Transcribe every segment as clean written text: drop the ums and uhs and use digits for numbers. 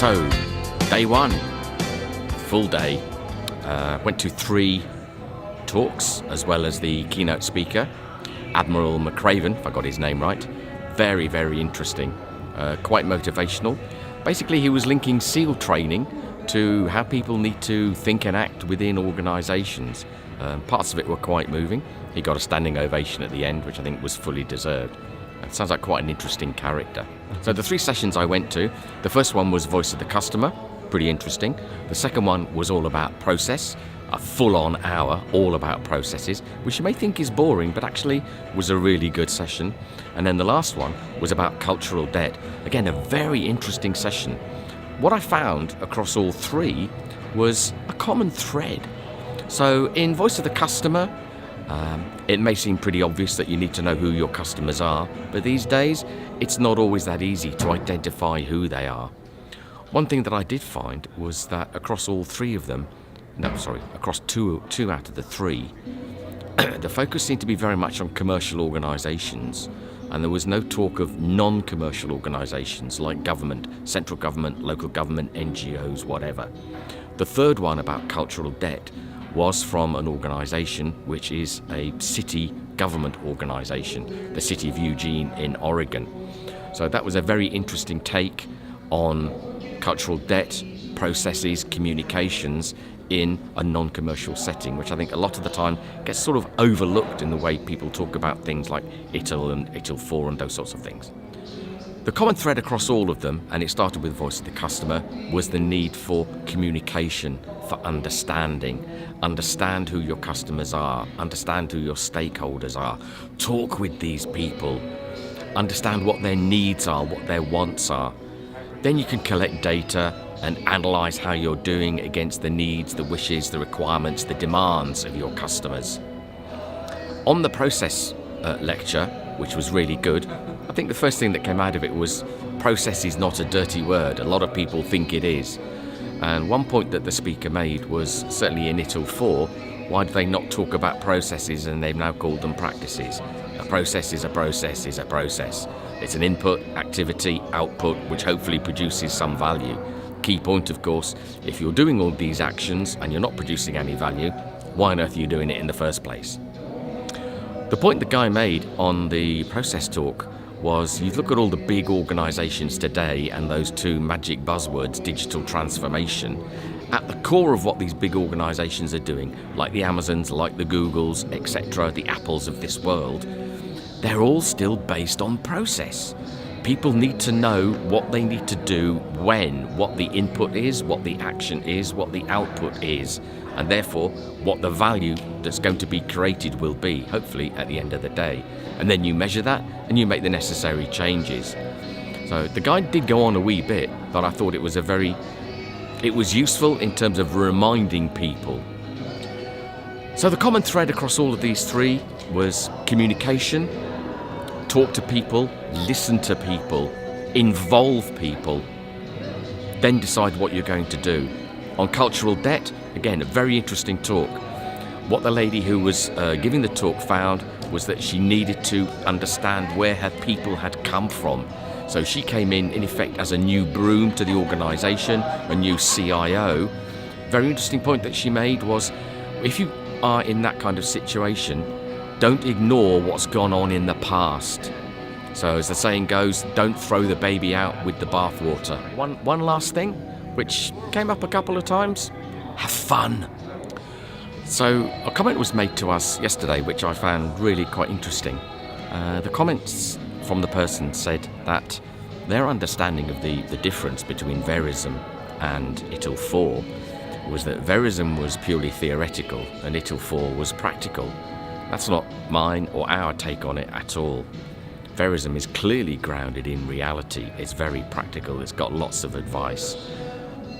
So, day one, full day. Went to 3 talks, as well as the keynote speaker, Admiral McRaven, if I got his name right. Very, very interesting, quite motivational. Basically, he was linking SEAL training to how people need to think and act within organisations. Parts of it were quite moving. He got a standing ovation at the end, which I think was fully deserved. It sounds like quite an interesting character. So the 3 sessions I went to, the first one was Voice of the Customer, pretty interesting. The second one was all about process, a full-on hour all about processes, which you may think is boring, but actually was a really good session. And then the last one was about cultural debt. Again, a very interesting session. What I found across all 3 was a common thread. So in Voice of the Customer, it may seem pretty obvious that you need to know who your customers are, but these days it's not always that easy to identify who they are. One thing that I did find was that across all 3 of them, across two out of the 3, the focus seemed to be very much on commercial organisations, and there was no talk of non-commercial organisations like government, central government, local government, NGOs, whatever. The third one about cultural debt was from an organisation which is a city government organisation, the City of Eugene in Oregon. So that was a very interesting take on cultural debt, processes, communications in a non-commercial setting, which I think a lot of the time gets sort of overlooked in the way people talk about things like ITIL and ITIL4 and those sorts of things. The common thread across all of them, and it started with Voice of the Customer, was the need for communication, for understanding. Understand who your customers are, understand who your stakeholders are, talk with these people, understand what their needs are, what their wants are. Then you can collect data and analyse how you're doing against the needs, the wishes, the requirements, the demands of your customers. On the process lecture, which was really good, I think the first thing that came out of it was process is not a dirty word. A lot of people think it is. And one point that the speaker made was, certainly in ITIL4, why do they not talk about processes and they've now called them practices? A process is a process is a process. It's an input, activity, output, which hopefully produces some value. Key point, of course, if you're doing all these actions and you're not producing any value, why on earth are you doing it in the first place? The point the guy made on the process talk was, you look at all the big organisations today and those 2 magic buzzwords, digital transformation. At the core of what these big organisations are doing, like the Amazons, like the Googles, etc., the Apples of this world, they're all still based on process. People need to know what they need to do when, what the input is, what the action is, what the output is, and therefore what the value that's going to be created will be, hopefully at the end of the day. And then you measure that and you make the necessary changes. So the guy did go on a wee bit, but I thought it was useful in terms of reminding people. So the common thread across all of these 3 was communication. Talk to people, listen to people, involve people, then decide what you're going to do. On cultural debt, again, a very interesting talk. What the lady who was giving the talk found was that she needed to understand where her people had come from. So she came in effect, as a new broom to the organisation, a new CIO. Very interesting point that she made was, if you are in that kind of situation, don't ignore what's gone on in the past. So as the saying goes, don't throw the baby out with the bathwater. One last thing, which came up a couple of times, have fun. So a comment was made to us yesterday, which I found really quite interesting. The comments from the person said that their understanding of the difference between Verism and ITIL4 was that Verism was purely theoretical and ITIL4 was practical. That's not mine or our take on it at all. Verism is clearly grounded in reality. It's very practical. It's got lots of advice.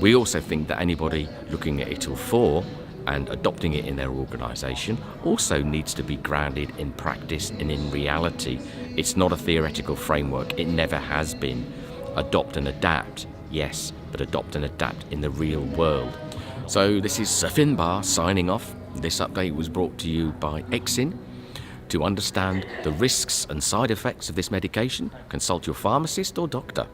We also think that anybody looking at ITIL4 and adopting it in their organisation also needs to be grounded in practice and in reality. It's not a theoretical framework. It never has been. Adopt and adapt, yes, but adopt and adapt in the real world. So this is Sir Finbarr signing off. This update was brought to you by Exin. To understand the risks and side effects of this medication, consult your pharmacist or doctor.